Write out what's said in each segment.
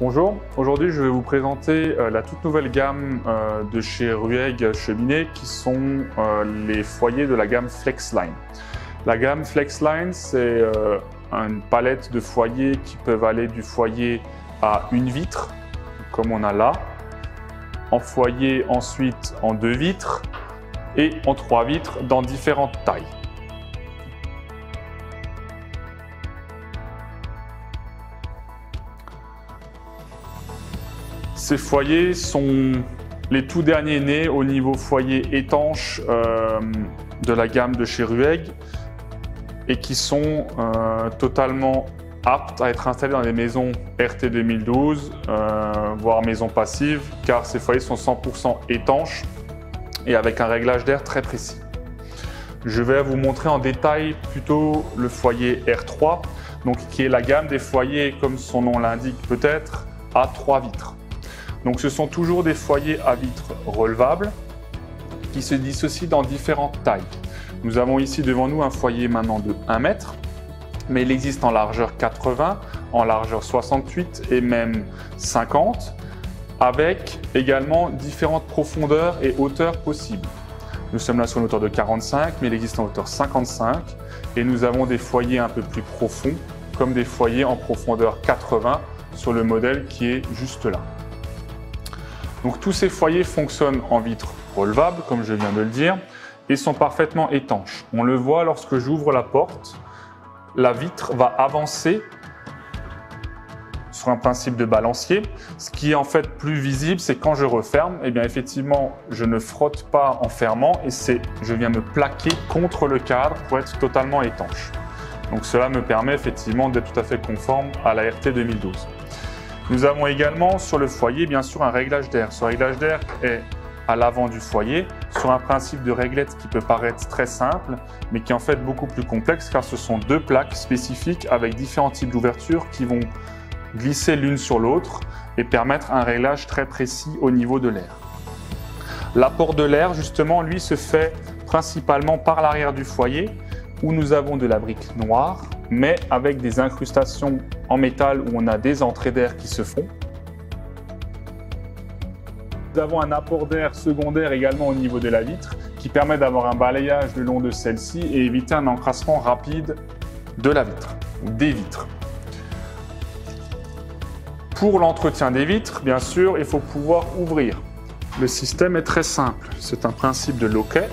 Bonjour, aujourd'hui je vais vous présenter la toute nouvelle gamme de chez Rueg Cheminée qui sont les foyers de la gamme Flexline. La gamme Flexline, c'est une palette de foyers qui peuvent aller du foyer à une vitre, comme on a là, en foyer ensuite en 2 vitres et en 3 vitres dans différentes tailles. Ces foyers sont les tout derniers nés au niveau foyer étanche de la gamme de chez Rueg et qui sont totalement aptes à être installés dans les maisons RT 2012, voire maisons passives, car ces foyers sont 100% étanches et avec un réglage d'air très précis. Je vais vous montrer en détail plutôt le foyer R3, donc qui est la gamme des foyers, comme son nom l'indique peut-être, à 3 vitres. Donc ce sont toujours des foyers à vitres relevables qui se dissocient dans différentes tailles. Nous avons ici devant nous un foyer maintenant de 1 mètre, mais il existe en largeur 80, en largeur 68 et même 50, avec également différentes profondeurs et hauteurs possibles. Nous sommes là sur une hauteur de 45, mais il existe en hauteur 55, et nous avons des foyers un peu plus profonds, comme des foyers en profondeur 80 sur le modèle qui est juste là. Donc tous ces foyers fonctionnent en vitre relevable, comme je viens de le dire, et sont parfaitement étanches. On le voit lorsque j'ouvre la porte, la vitre va avancer sur un principe de balancier. Ce qui est en fait plus visible, c'est quand je referme, et bien effectivement, je ne frotte pas en fermant et je viens me plaquer contre le cadre pour être totalement étanche. Donc cela me permet effectivement d'être tout à fait conforme à la RT 2012. Nous avons également sur le foyer, bien sûr, un réglage d'air. Ce réglage d'air est à l'avant du foyer, sur un principe de réglette qui peut paraître très simple, mais qui est en fait beaucoup plus complexe, car ce sont 2 plaques spécifiques avec différents types d'ouvertures qui vont glisser l'une sur l'autre et permettre un réglage très précis au niveau de l'air. L'apport de l'air, justement, lui, se fait principalement par l'arrière du foyer, où nous avons de la brique noire, mais avec des incrustations en métal où on a des entrées d'air qui se font. Nous avons un apport d'air secondaire également au niveau de la vitre qui permet d'avoir un balayage le long de celle-ci et éviter un encrassement rapide de la vitre, ou des vitres. Pour l'entretien des vitres, bien sûr, il faut pouvoir ouvrir. Le système est très simple. C'est un principe de loquet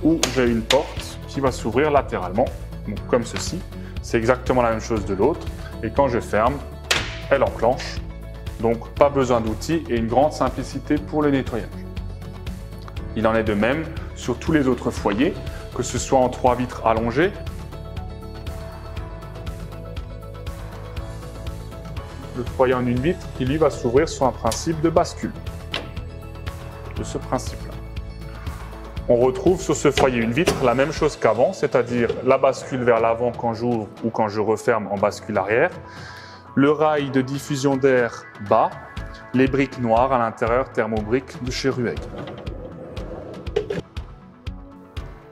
où j'ai une porte qui va s'ouvrir latéralement, donc comme ceci. C'est exactement la même chose de l'autre. Et quand je ferme, elle enclenche. Donc pas besoin d'outils et une grande simplicité pour le nettoyage. Il en est de même sur tous les autres foyers, que ce soit en 3 vitres allongées, le foyer en 1 vitre qui lui va s'ouvrir sur un principe de bascule. De ce principe-là. On retrouve sur ce foyer 1 vitre la même chose qu'avant, c'est-à-dire la bascule vers l'avant quand j'ouvre ou quand je referme en bascule arrière, le rail de diffusion d'air bas, les briques noires à l'intérieur thermobriques de chez Rueg.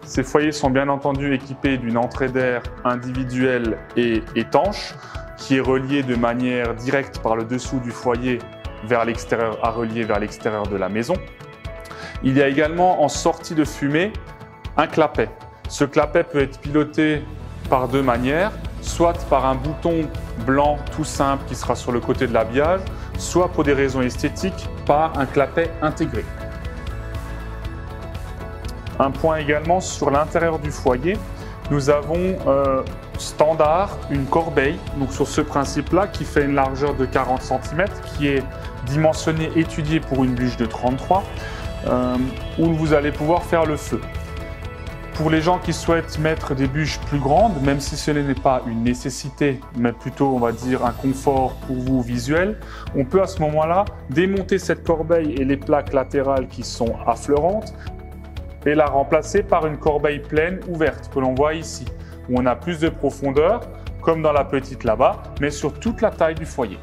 Ces foyers sont bien entendu équipés d'une entrée d'air individuelle et étanche qui est reliée de manière directe par le dessous du foyer vers l'extérieur, à relier vers l'extérieur de la maison. Il y a également en sortie de fumée un clapet. Ce clapet peut être piloté par 2 manières, soit par un bouton blanc tout simple qui sera sur le côté de l'habillage, soit pour des raisons esthétiques par un clapet intégré. Un point également sur l'intérieur du foyer, nous avons standard une corbeille, donc sur ce principe-là qui fait une largeur de 40 cm, qui est dimensionnée, étudiée pour une bûche de 33, où vous allez pouvoir faire le feu. Pour les gens qui souhaitent mettre des bûches plus grandes, même si ce n'est pas une nécessité, mais plutôt on va dire un confort pour vous visuel, on peut à ce moment-là démonter cette corbeille et les plaques latérales qui sont affleurantes et la remplacer par une corbeille pleine ouverte que l'on voit ici, où on a plus de profondeur, comme dans la petite là-bas, mais sur toute la taille du foyer.